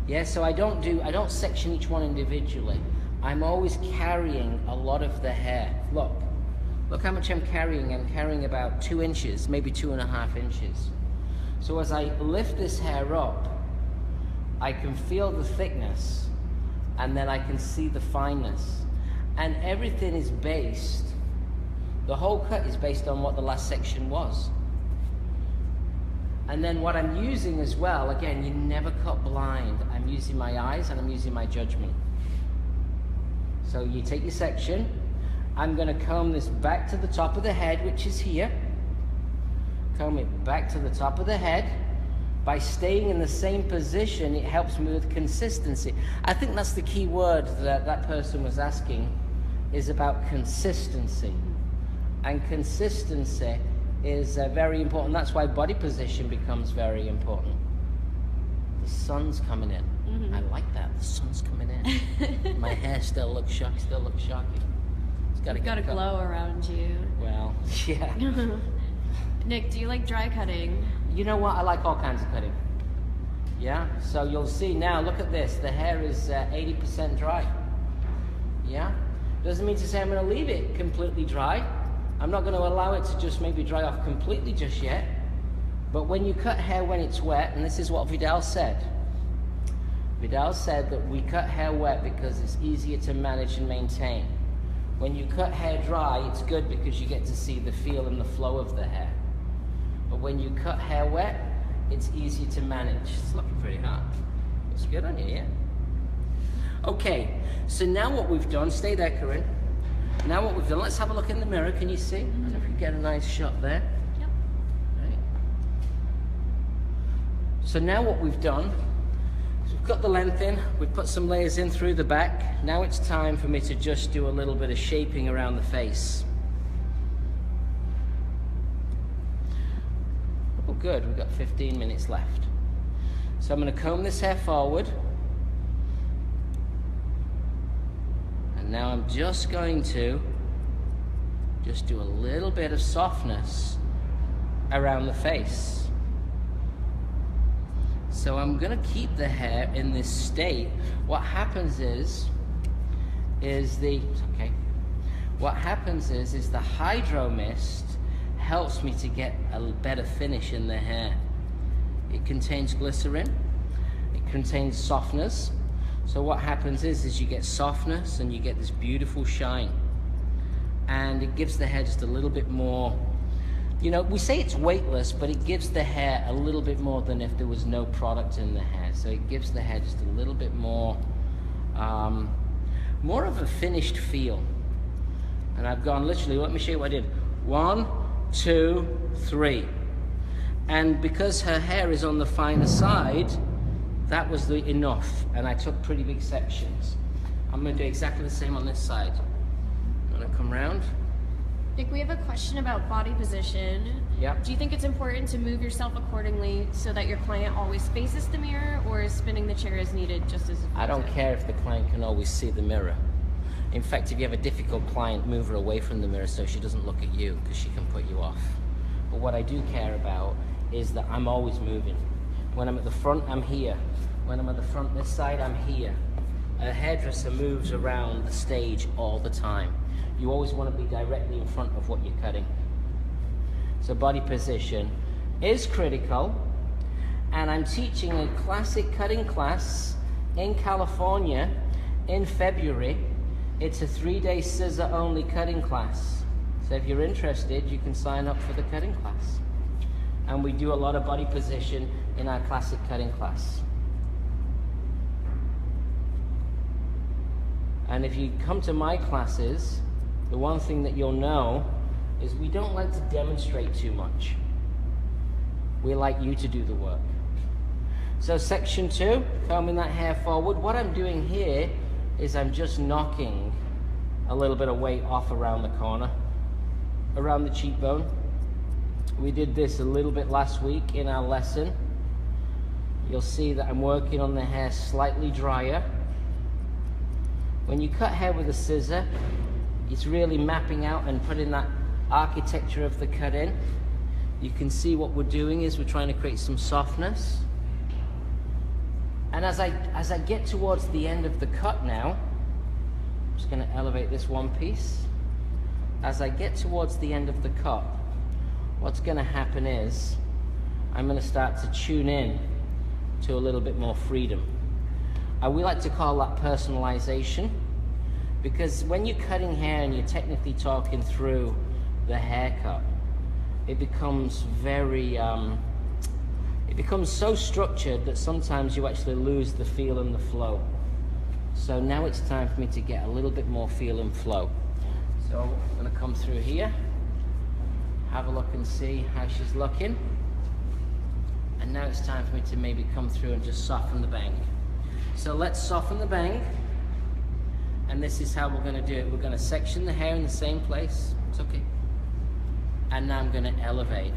Yeah, so I don't section each one individually. I'm always carrying a lot of the hair. Look how much I'm carrying. I'm carrying about 2 inches, maybe 2.5 inches. So as I lift this hair up, I can feel the thickness, and then I can see the fineness. And everything is based, the whole cut is based on what the last section was. And then what I'm using as well, again, you never cut blind. I'm using my eyes and I'm using my judgment. So you take your section, I'm going to comb this back to the top of the head, which is here. Comb it back to the top of the head. By staying in the same position, it helps me with consistency. I think that's the key word that that person was asking, is about consistency. And consistency is very important. That's why body position becomes very important. The sun's coming in. I like that. The sun's coming in. My hair still looks shocking. It's got a glow around you. Well, yeah. Nick, do you like dry cutting? You know what? I like all kinds of cutting. Yeah? So you'll see now, look at this. The hair is 80% dry. Yeah? Doesn't mean to say I'm going to leave it completely dry. I'm not going to allow it to just maybe dry off completely just yet. But when you cut hair when it's wet, and this is what Vidal said. Vidal said that we cut hair wet because it's easier to manage and maintain. When you cut hair dry, it's good because you get to see the feel and the flow of the hair. But when you cut hair wet, it's easy to manage. It's looking pretty hard. Looks good on you, yeah? Okay, so now what we've done, stay there, Corinne. Now what we've done, let's have a look in the mirror. Can you see? I don't know if we can get a nice shot there. Yep. Right. So now what we've done is we've got the length in, we've put some layers in through the back. Now it's time for me to just do a little bit of shaping around the face. Oh good, we've got 15 minutes left. So I'm going to comb this hair forward. And now I'm just going to just do a little bit of softness around the face. So I'm going to keep the hair in this state. What happens is the hydro mist helps me to get a better finish in the hair. It contains glycerin, it contains softeners. So what happens is you get softness and you get this beautiful shine. And it gives the hair just a little bit more, you know, we say it's weightless, but it gives the hair a little bit more than if there was no product in the hair. So it gives the hair just a little bit more, more of a finished feel. And I've gone literally, let me show you what I did. 1, 2, 3. And because her hair is on the finer side, that was enough. And I took pretty big sections. I'm gonna do exactly the same on this side. I'm gonna come round. Nick, we have a question about body position. Yep. Do you think it's important to move yourself accordingly so that your client always faces the mirror, or is spinning the chair as needed just as effective? I don't care if the client can always see the mirror. In fact, if you have a difficult client, move her away from the mirror so she doesn't look at you, because she can put you off. But what I do care about is that I'm always moving. When I'm at the front, I'm here. When I'm at the front this side, I'm here. A hairdresser moves around the stage all the time. You always want to be directly in front of what you're cutting. So body position is critical. And I'm teaching a classic cutting class in California in February. It's a 3-day scissor only cutting class. So if you're interested, you can sign up for the cutting class. And we do a lot of body position in our classic cutting class. And if you come to my classes, the one thing that you'll know is we don't like to demonstrate too much. We like you to do the work. So section 2, combing that hair forward. What I'm doing here is I'm just knocking a little bit of weight off around the corner, around the cheekbone. We did this a little bit last week in our lesson. You'll see that I'm working on the hair slightly drier. When you cut hair with a scissor, it's really mapping out and putting that architecture of the cut in. You can see what we're doing is we're trying to create some softness. And as I get towards the end of the cut now, I'm just going to elevate this one piece. As I get towards the end of the cut, what's going to happen is I'm going to start to tune in to a little bit more freedom. We like to call that personalization, because when you're cutting hair and you're technically talking through the haircut, it becomes very, it becomes so structured that sometimes you actually lose the feel and the flow. So now it's time for me to get a little bit more feel and flow. So I'm going to come through here, have a look and see how she's looking. And now it's time for me to maybe come through and just soften the bang. So let's soften the bang. And this is how we're going to do it. We're going to section the hair in the same place. It's okay. And now I'm going to elevate.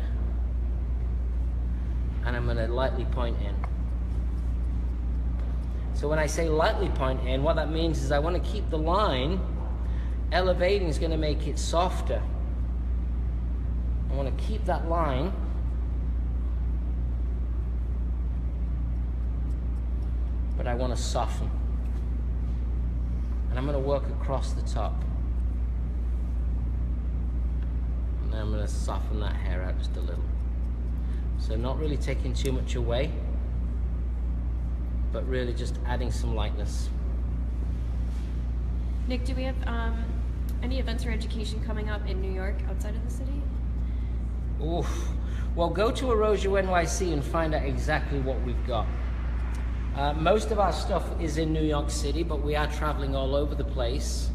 And I'm going to lightly point in. So when I say lightly point in, what that means is I want to keep the line. Elevating is going to make it softer. I want to keep that line. But I want to soften. And I'm going to work across the top. And then I'm going to soften that hair out just a little. So not really taking too much away, but really just adding some lightness. Nick, do we have any events or education coming up in New York outside of the city? Oof. Well, go to Arrojo NYC and find out exactly what we've got. Most of our stuff is in New York City, but we are traveling all over the place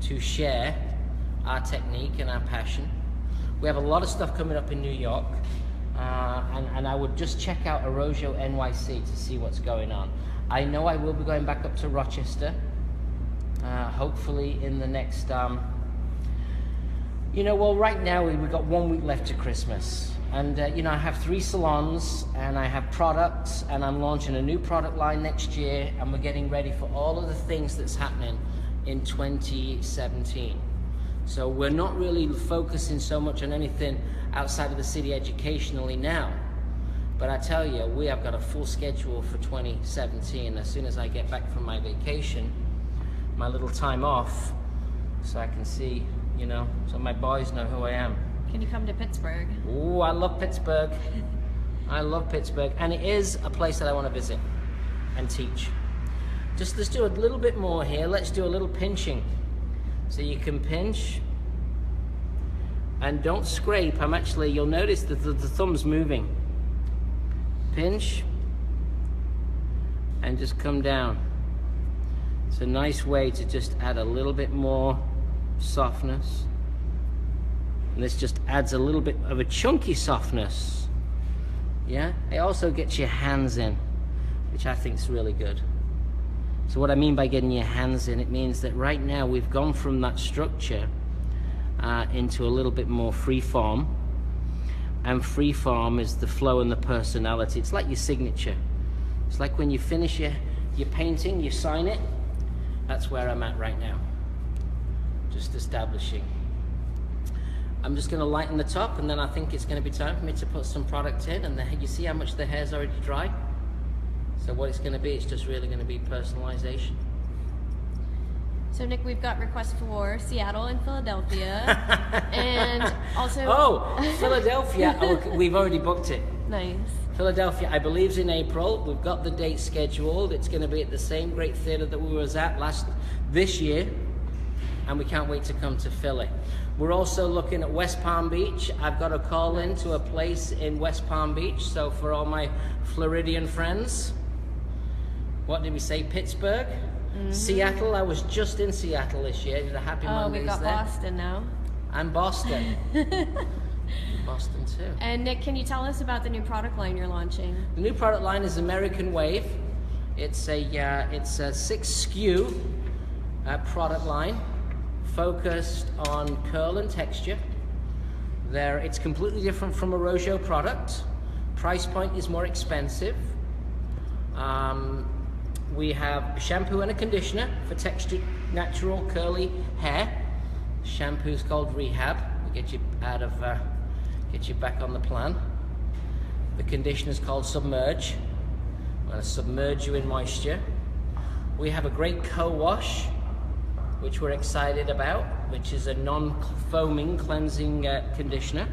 to share our technique and our passion. We have a lot of stuff coming up in New York, and I would just check out Arrojo NYC to see what's going on. I know I will be going back up to Rochester, hopefully in the next, well, right now we've got 1 week left to Christmas. And, I have 3 salons, and I have products, and I'm launching a new product line next year, and we're getting ready for all of the things that's happening in 2017. So we're not really focusing so much on anything outside of the city educationally now. But I tell you, we have got a full schedule for 2017. As soon as I get back from my vacation, my little time off, so I can see, so my boys know who I am. Can you come to Pittsburgh? Ooh, I love Pittsburgh. I love Pittsburgh, and it is a place that I want to visit and teach. Just let's do a little bit more here. Let's do a little pinching. So you can pinch, and don't scrape. You'll notice that the thumb's moving. Pinch, and just come down. It's a nice way to just add a little bit more softness. And this just adds a little bit of a chunky softness. Yeah, it also gets your hands in, which I think is really good. So what I mean by getting your hands in, it means that right now we've gone from that structure into a little bit more free form. And free form is the flow and the personality. It's like your signature. It's like when you finish your painting, you sign it. That's where I'm at right now. Just establishing. I'm just going to lighten the top, and then I think it's going to be time for me to put some product in. And you see how much the hair's already dry? So what it's going to be, it's just really going to be personalization. So Nick, we've got requests for Seattle and Philadelphia, and also... Oh, Philadelphia, we've already booked it. Nice. Philadelphia, I believe, is in April. We've got the date scheduled. It's going to be at the same great theater that we was at this year, and we can't wait to come to Philly. We're also looking at West Palm Beach. I've got a call in to a place in West Palm Beach, so for all my Floridian friends, what did we say, Pittsburgh? Mm-hmm. Seattle, I was just in Seattle this year. Did a Happy Mondays we've got there. Boston now. And Boston. Boston too. And Nick, can you tell us about the new product line you're launching? The new product line is American Wave. It's a 6 SKU product line focused on curl and texture. It's completely different from a Arrojo product. Price point is more expensive. We have a shampoo and a conditioner for textured, natural, curly hair. Shampoo's called Rehab. We get you get you back on the plan. The conditioner's called Submerge. I'm going to submerge you in moisture. We have a great co-wash, which we're excited about, which is a non-foaming cleansing conditioner.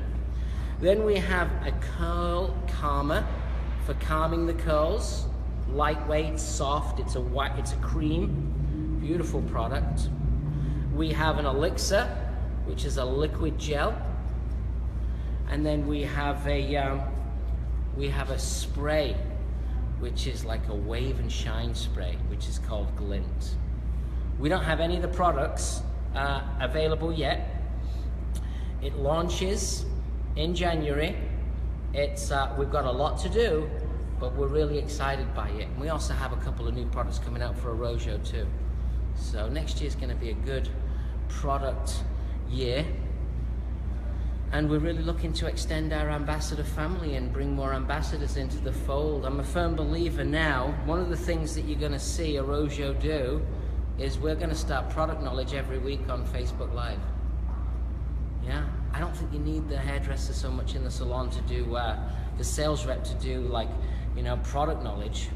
Then we have a curl calmer for calming the curls. Lightweight, soft, it's a cream, beautiful product. We have an elixir, which is a liquid gel. And then we have a spray, which is like a wave and shine spray, which is called Glint. We don't have any of the products available yet. It launches in January. We've got a lot to do, but we're really excited by it. And we also have a couple of new products coming out for Arrojo too. So next year is going to be a good product year. And we're really looking to extend our ambassador family and bring more ambassadors into the fold. I'm a firm believer now. One of the things that you're going to see Arrojo do is we're going to start product knowledge every week on Facebook Live. Yeah, I don't think you need the hairdresser so much in the salon to do, the sales rep to do like, product knowledge.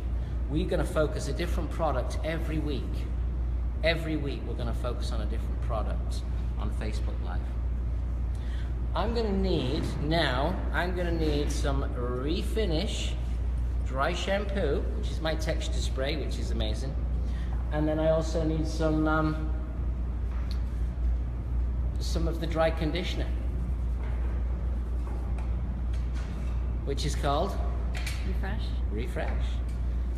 We're going to focus a different product every week. Every week we're going to focus on a different product on Facebook Live. I'm going to need some Refinish dry shampoo, which is my texture spray, which is amazing. And then I also need some of the dry conditioner, which is called Refresh.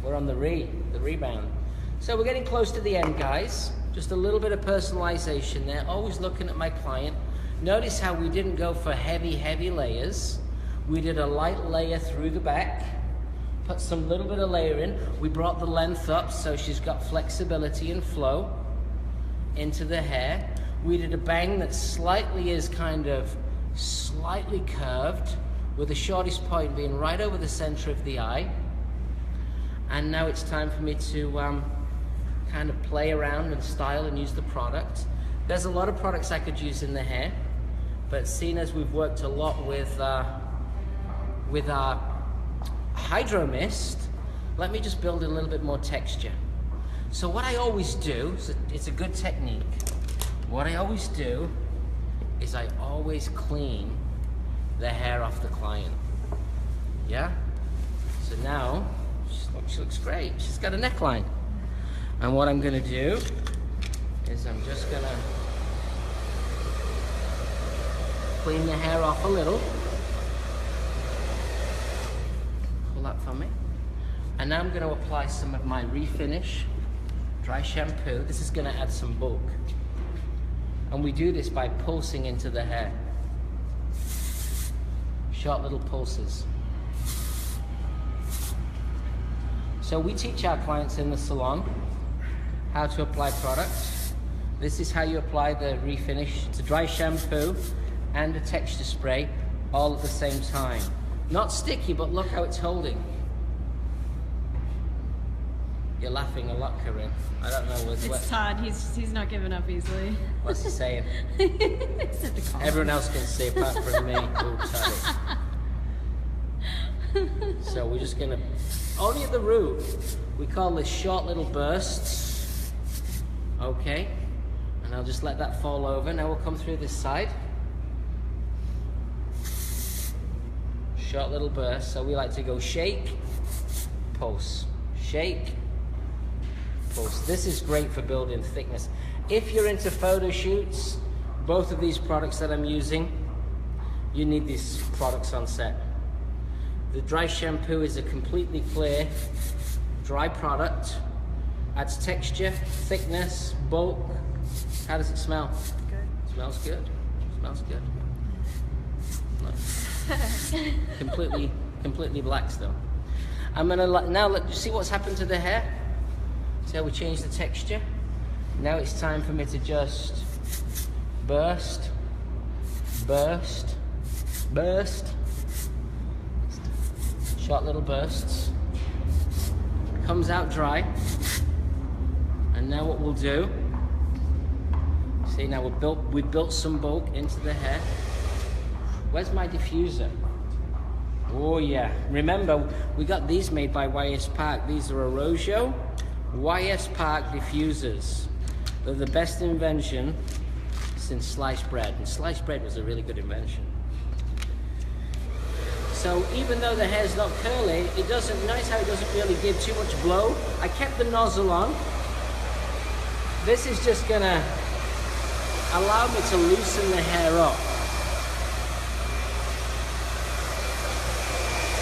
We're on the rebound. So we're getting close to the end, guys. Just a little bit of personalization there. Always looking at my client. Notice how we didn't go for heavy layers. We did a light layer through the back. Put some little bit of layer in. We brought the length up so she's got flexibility and flow into the hair. We did a bang that slightly curved, with the shortest point being right over the center of the eye. And now it's time for me to kind of play around and style and use the product. There's a lot of products I could use in the hair, but seeing as we've worked a lot with our Hydro Mist, let me just build a little bit more texture. So what I always do, it's a good technique, what I always do is I always clean the hair off the client. Yeah? So now, she looks great. She's got a neckline. And what I'm gonna do is I'm just gonna clean the hair off a little. Pull that for me. And now I'm gonna apply some of my refinish dry shampoo. This is gonna add some bulk. And we do this by pulsing into the hair. Short little pulses. So we teach our clients in the salon how to apply products. This is how you apply the refinish. It's a dry shampoo and a texture spray all at the same time. Not sticky, but look how it's holding. You're laughing a lot, Corinne. I don't know what's what. It's Todd. He's not giving up easily. What's he saying? Everyone else can see apart from me. Oh, Toddy. So we're just gonna, only at the root, we call this short little bursts. Okay, and I'll just let that fall over. Now we'll come through this side. Short little bursts. So we like to go shake, pulse, shake, pulse. This is great for building thickness. If you're into photo shoots, both of these products that I'm using, you need these products on set. The dry shampoo is a completely clear, dry product. Adds texture, thickness, bulk. How does it smell? Good. Smells good. Smells good. Nice. completely black still. I'm gonna now let you see what's happened to the hair. See how we changed the texture? Now it's time for me to just burst, burst, burst. Short little bursts. Comes out dry. And now what we'll do, see now we've built some bulk into the hair. Where's my diffuser? Oh yeah, remember we got these made by YS Park. These are Arrojo YS Park diffusers. They're the best invention since sliced bread, and sliced bread was a really good invention. So even though the hair's not curly, it doesn't, notice how it doesn't really give too much blow. I kept the nozzle on. This is just gonna allow me to loosen the hair up.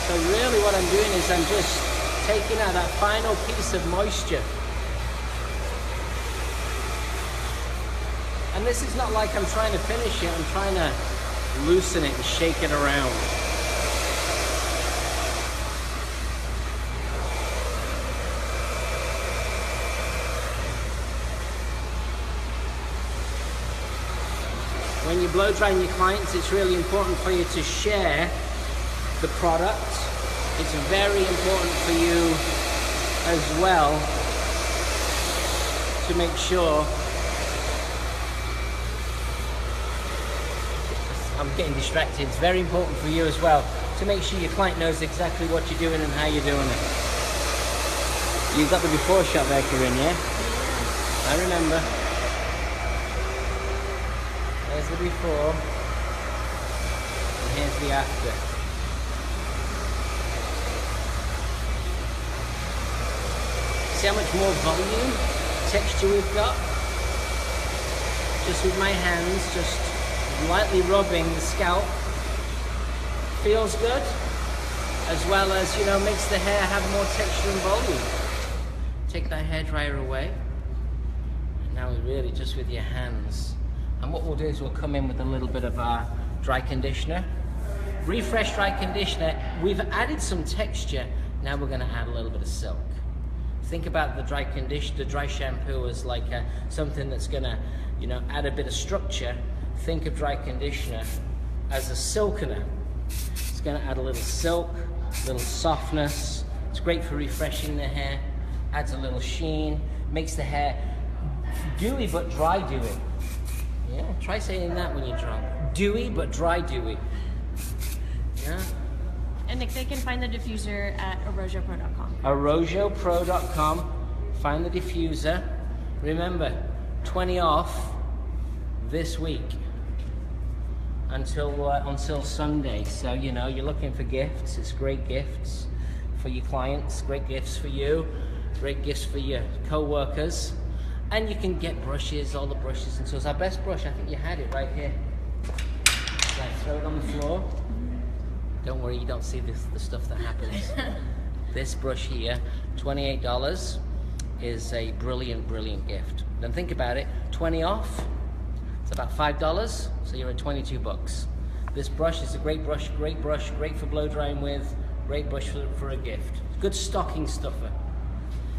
So really what I'm doing is I'm just taking out that final piece of moisture. And this is not like I'm trying to finish it, I'm trying to loosen it and shake it around. When you're blow drying your clients, it's really important for you to share the product. It's very important for you as well to make sure. I'm getting distracted. It's very important for you as well to make sure your client knows exactly what you're doing and how you're doing it. You've got the before shot there, Corinne, yeah? I remember. There's the before, and here's the after. See how much more volume, texture we've got? Just with my hands, just lightly rubbing the scalp. Feels good, as well as, you know, makes the hair have more texture and volume. Take that hairdryer away, and now really just with your hands. And what we'll do is we'll come in with a little bit of our dry conditioner. Refresh dry conditioner. We've added some texture. Now we're going to add a little bit of silk. Think about the dry shampoo as like something that's going to, you know, add a bit of structure. Think of dry conditioner as a silkener. It's going to add a little silk, a little softness. It's great for refreshing the hair. Adds a little sheen. Makes the hair dewy but dry dewy. Yeah, try saying that when you're drunk. Dewy, but dry dewy. Yeah. And they can find the diffuser at arrojopro.com. arrojopro.com. Find the diffuser. Remember, 20 off this week. until Sunday. So you know, you're looking for gifts. It's great gifts for your clients, great gifts for you, great gifts for your co-workers, and you can get brushes, all the brushes and tools. Our best brush, I think you had it right here. Like, throw it on the floor. Don't worry, you don't see the stuff that happens. This brush here, $28, is a brilliant, brilliant gift. Then think about it, 20 off, it's about $5, so you're at 22 bucks. This brush is a great brush, great for blow drying with, great brush for a gift. Good stocking stuffer.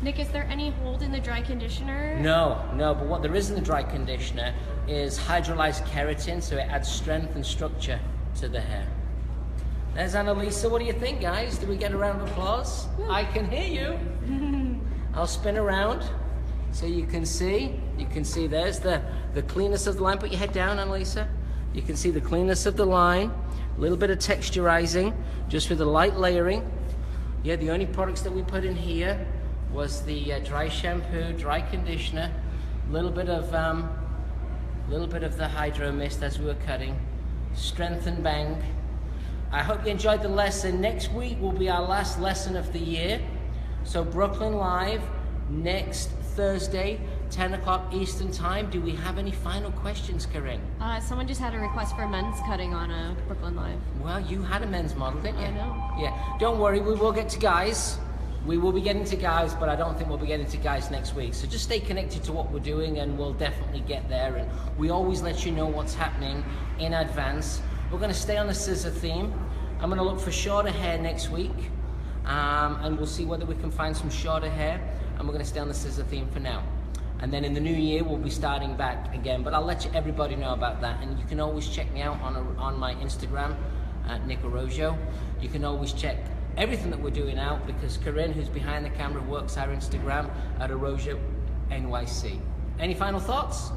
Nick, is there any hold in the dry conditioner? No, but what there is in the dry conditioner is hydrolyzed keratin, so it adds strength and structure to the hair. There's Annalisa. What do you think, guys? Do we get a round of applause? Woo. I can hear you. I'll spin around so you can see. You can see there's the cleanness of the line. Put your head down, Annalisa. You can see the cleanness of the line. A little bit of texturizing, just with the light layering. Yeah, the only products that we put in here was the dry shampoo, dry conditioner, a little bit of the hydro mist as we were cutting, strength and bang. I hope you enjoyed the lesson. Next week will be our last lesson of the year. So Brooklyn Live next Thursday, 10 o'clock Eastern Time. Do we have any final questions, Corinne? Someone just had a request for men's cutting on Brooklyn Live. Well, you had a men's model, didn't you? I know. Yeah. Don't worry, we will get to guys. We will be getting to guys, but I don't think we'll be getting to guys next week. So just stay connected to what we're doing and we'll definitely get there. And we always let you know what's happening in advance. We're going to stay on the scissor theme. I'm going to look for shorter hair next week. And we'll see whether we can find some shorter hair. And we're going to stay on the scissor theme for now. And then in the new year, we'll be starting back again. But I'll let everybody know about that. And you can always check me out on my Instagram, at Nick Arrojo. You can always check everything that we're doing out because Corinne, who's behind the camera, works our Instagram at Arrojo NYC. Any final thoughts?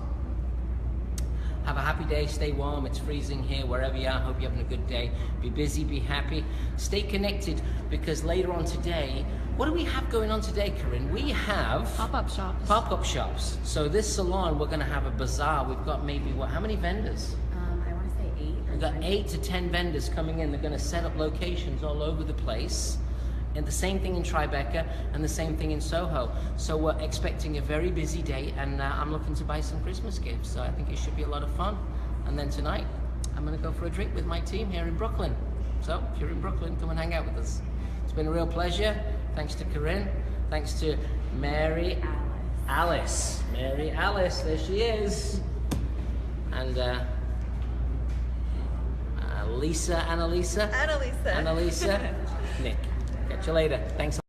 Have a happy day, stay warm, it's freezing here, wherever you are, hope you're having a good day. Be busy, be happy, stay connected because later on today, what do we have going on today, Corinne? We have pop-up shops. Pop-up shops. So this salon, we're gonna have a bazaar. We've got maybe, how many vendors? I want to say 8 or We've got 10. 8 to 10 vendors coming in. They're gonna set up locations all over the place. And the same thing in Tribeca and the same thing in Soho. So we're expecting a very busy day and I'm looking to buy some Christmas gifts. So I think it should be a lot of fun. And then tonight, I'm gonna go for a drink with my team here in Brooklyn. So if you're in Brooklyn, come and hang out with us. It's been a real pleasure. Thanks to Corinne. Thanks to Mary Alice. Mary Alice, there she is. And Annalisa. Annalisa. Nick. Catch you later. Thanks.